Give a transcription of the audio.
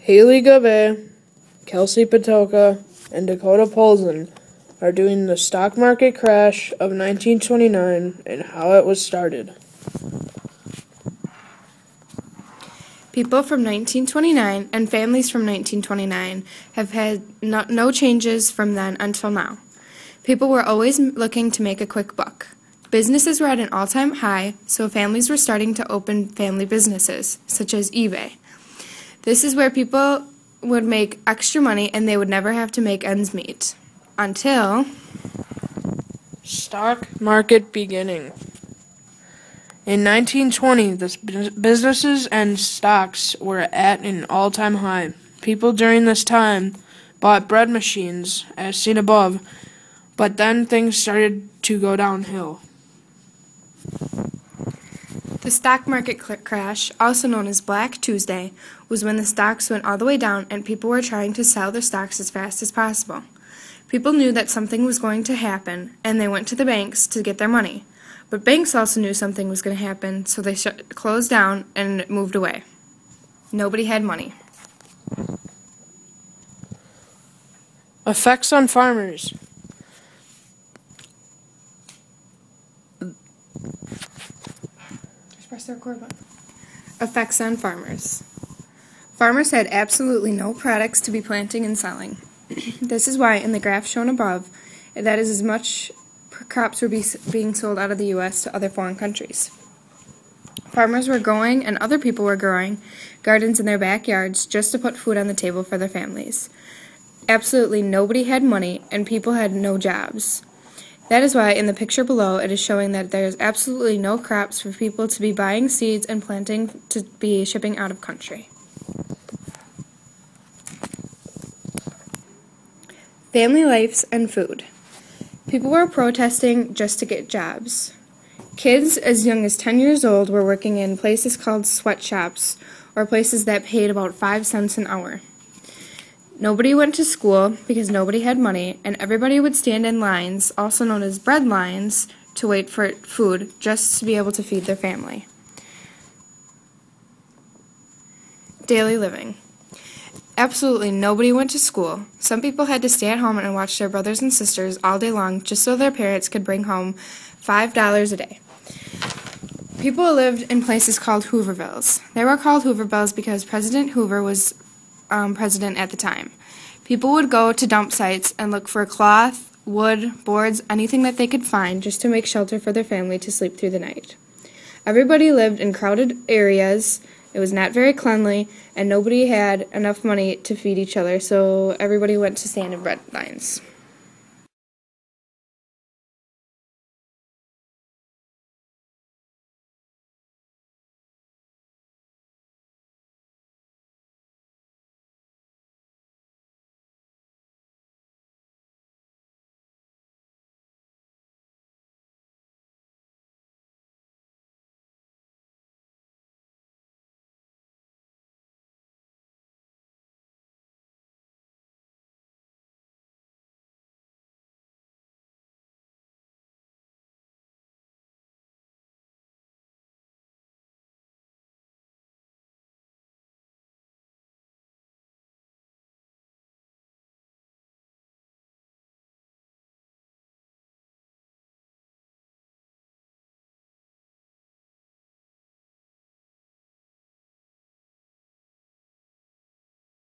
Gabay, Kelsey Patoka, and Dakota Polzin are doing the stock market crash of 1929 and how it was started. People from 1929 and families from 1929 have had no changes from then until now. People were always looking to make a quick buck. Businesses were at an all-time high, so families were starting to open family businesses, such as eBay. This is where people would make extra money and they would never have to make ends meet. Until Stock market beginning. In 1920, the businesses and stocks were at an all-time high. People during this time bought bread machines, as seen above, but then things started to go downhill. the stock market crash, also known as Black Tuesday, was when the stocks went all the way down and people were trying to sell their stocks as fast as possible. People knew that something was going to happen, and they went to the banks to get their money. But banks also knew something was going to happen, so they closed down and moved away. Nobody had money. Effects on farmers. Just press the record button. Effects on farmers. Farmers had absolutely no products to be planting and selling. This is why, in the graph shown above, that is as much crops were being sold out of the U.S. to other foreign countries. Farmers were growing, and other people were growing, gardens in their backyards just to put food on the table for their families. Absolutely nobody had money, and people had no jobs. That is why, in the picture below, it is showing that there is absolutely no crops for people to be buying seeds and planting to be shipping out of country. Family lives and food. People were protesting just to get jobs. Kids as young as 10 years old were working in places called sweatshops, or places that paid about 5 cents an hour. Nobody went to school because nobody had money, and everybody would stand in lines, also known as bread lines, to wait for food just to be able to feed their family. Daily living. Absolutely nobody went to school. Some people had to stay at home and watch their brothers and sisters all day long just so their parents could bring home $5 a day. People lived in places called Hoovervilles. They were called Hoovervilles because President Hoover was president at the time. People would go to dump sites and look for cloth, wood, boards, anything that they could find just to make shelter for their family to sleep through the night. Everybody lived in crowded areas. It was not very cleanly, and nobody had enough money to feed each other, so everybody went to stand in bread lines.